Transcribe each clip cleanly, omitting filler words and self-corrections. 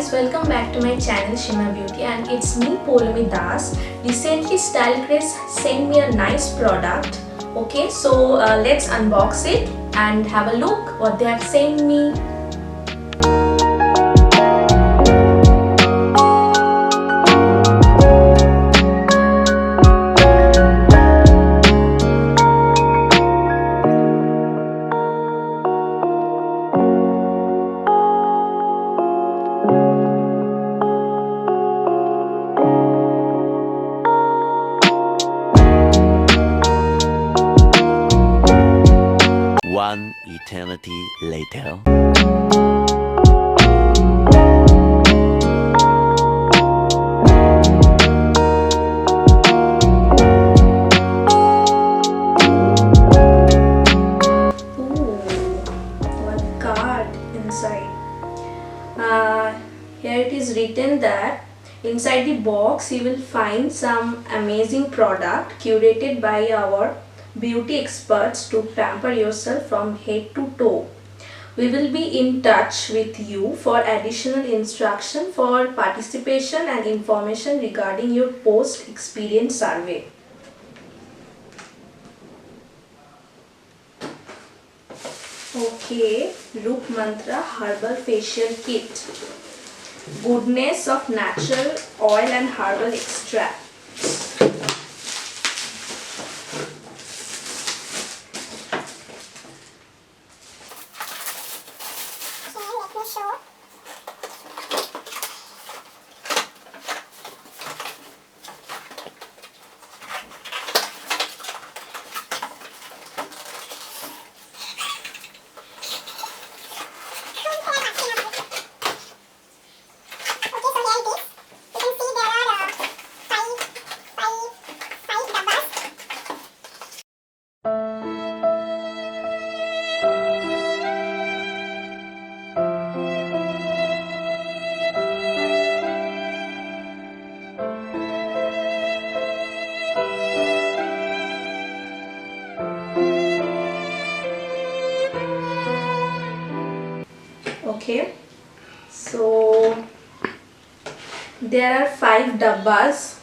guys, welcome back to my channel Shimmer Beauty, and it's me Poulami Das. Recently Style Grace sent me a nice product. Okay, so let's unbox it and have a look what they have sent me. One eternity later. Ooh, what card inside. Here it is written that inside the box you will find some amazing product curated by our beauty experts to pamper yourself from head to toe. We will be in touch with you for additional instruction for participation and information regarding your post-experience survey. Okay, RoopMantra-Herbal Facial Kit. Goodness of natural oil and herbal extract. Okay, so there are 5 dabbas.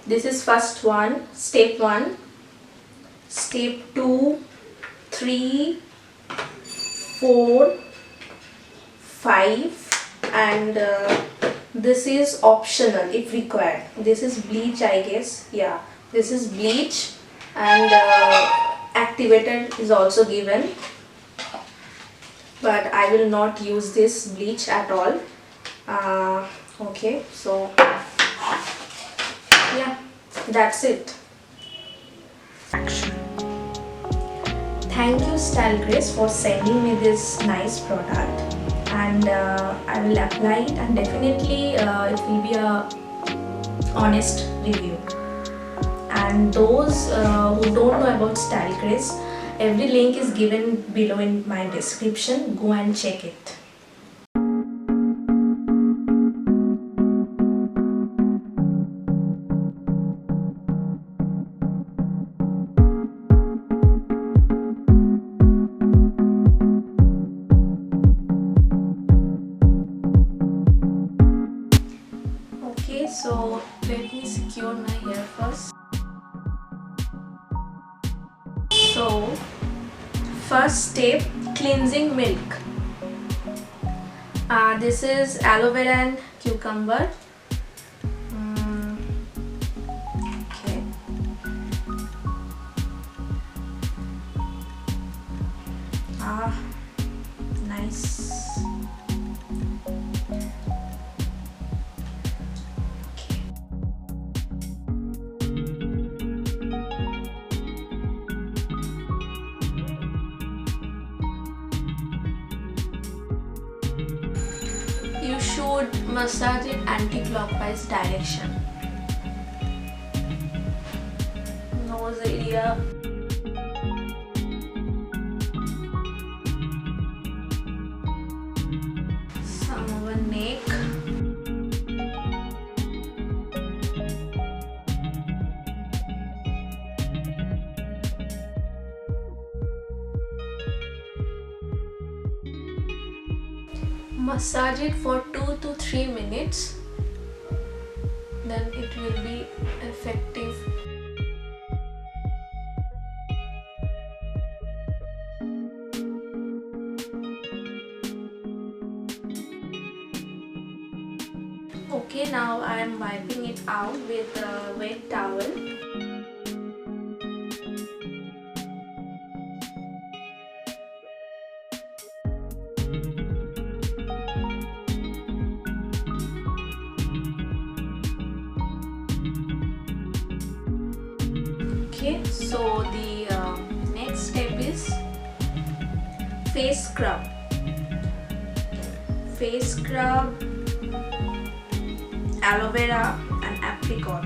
This is first one, step 1, step 2, 3, 4, 5, and this is optional if required. This is bleach, I guess. Yeah, this is bleach, and activator is also given, but I will not use this bleach at all. Okay, so yeah, that's it. Action. Thank you Style Grace for sending me this nice product, and I will apply it, and definitely it will be a honest review. And those who don't know about Style Grace, every link is given below in my description. Go and check it. Okay, so let me secure my hair first. So first step, cleansing milk. This is aloe vera and cucumber. Okay. Nice. Okay. You should massage it anti-clockwise direction. Nose area. Some over neck. Massage it for 2 to 3 minutes, then it will be effective. Okay, now I am wiping it out with a wet towel. Okay, so the next step is face scrub. Face scrub, aloe vera and apricot.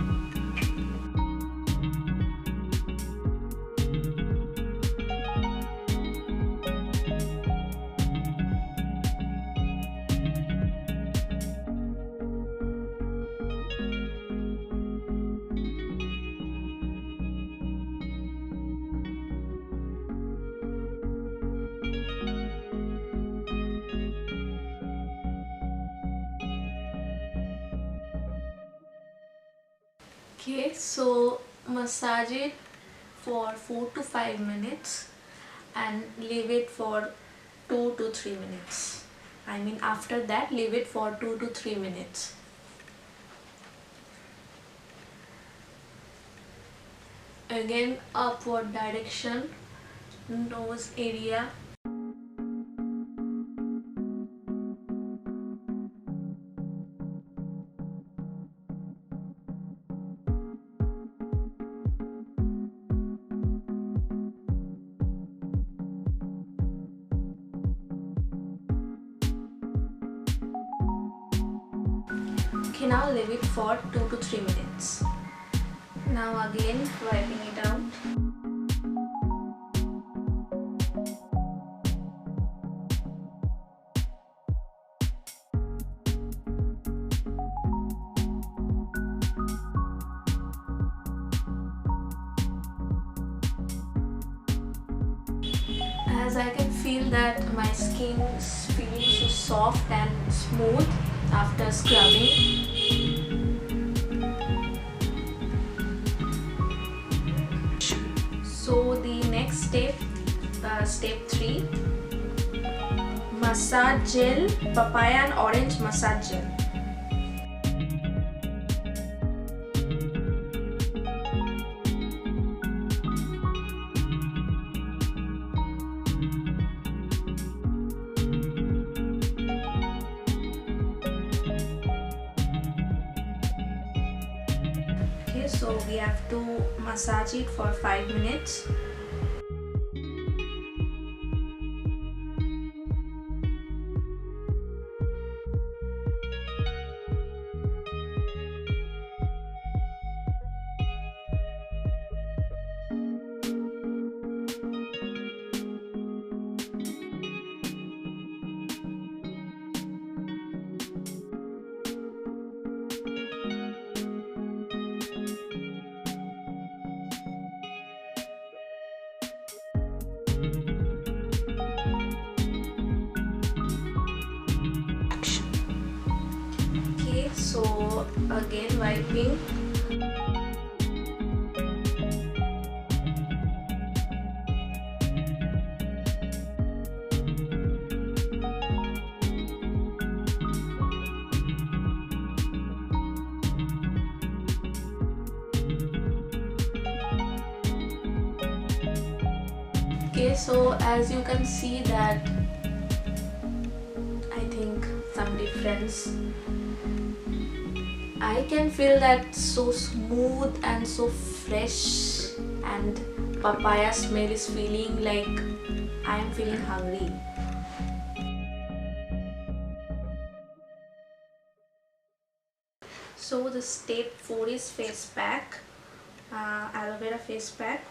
Okay, so massage it for 4 to 5 minutes and leave it for 2 to 3 minutes. I mean, after that, leave it for 2 to 3 minutes. Again, upward direction, nose area. Okay, now leave it for 2 to 3 minutes. Now again wiping it out. As I can feel that my skin is feeling so soft and smooth after scrubbing. So the next step, step 3, massage gel, papaya and orange massage gel. Okay, so we have to massage it for 5 minutes. Okay, so again wiping. Okay, so as you can see that I think some difference. I can feel that so smooth and so fresh, and papaya smell is feeling like I am feeling hungry. So the step 4 is face pack, aloe vera face pack.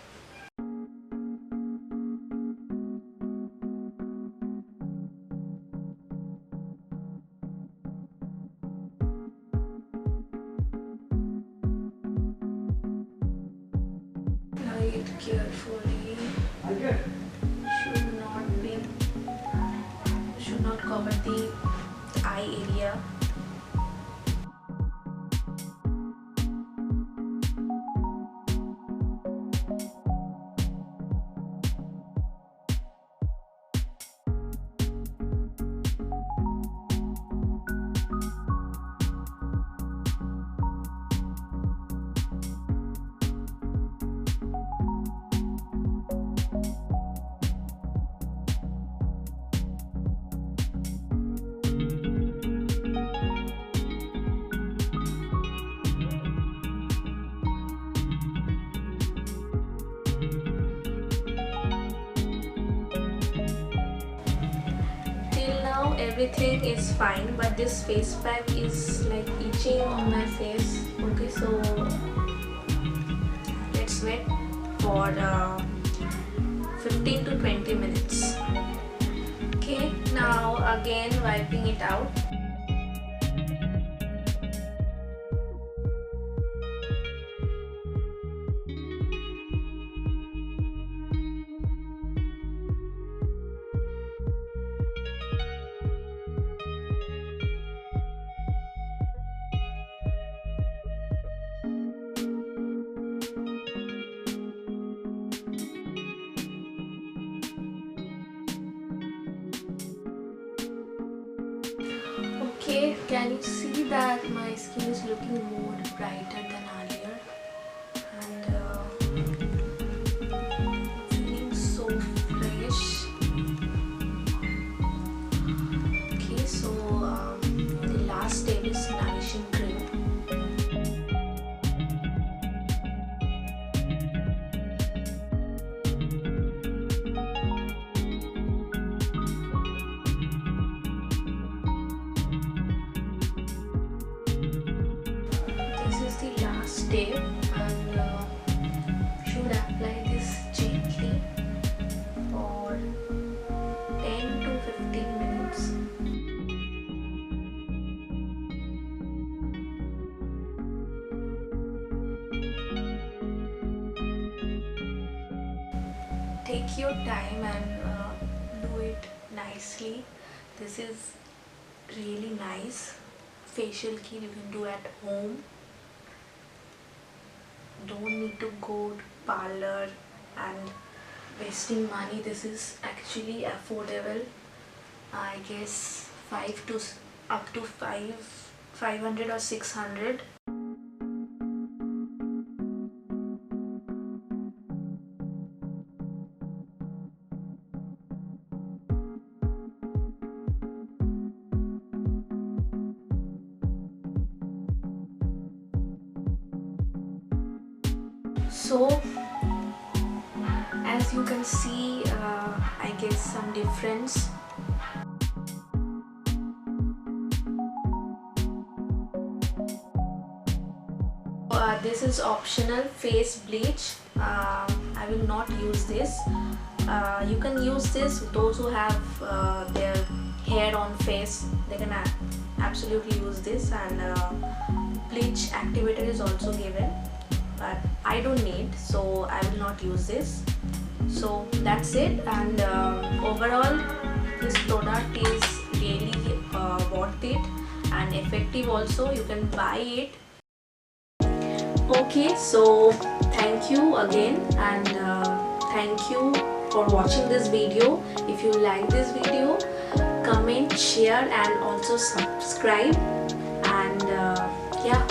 Apply it carefully. Should not cover the the eye area. Everything is fine, but this face pack is like itching on my face. Okay, so let's wait for 15 to 20 minutes. Okay, now again wiping it out. Okay, can you see that my skin is looking more brighter than earlier, and feeling so fresh. Okay, so the last step is nourishing cream. Step, and should apply this gently for 10 to 15 minutes. Take your time and do it nicely. This is really nice facial kit you can do at home. Don't need to go to parlor and wasting money. This is actually affordable. I guess 500 or 600. So as you can see, I guess some difference. This is optional face bleach. I will not use this. You can use this, those who have their hair on face, they can absolutely use this, and bleach activator is also given, but I don't need, so I will not use this. So that's it, and overall this product is really worth it and effective also. You can buy it. Okay, so thank you again, and thank you for watching this video. If you like this video, comment, share and also subscribe, and yeah,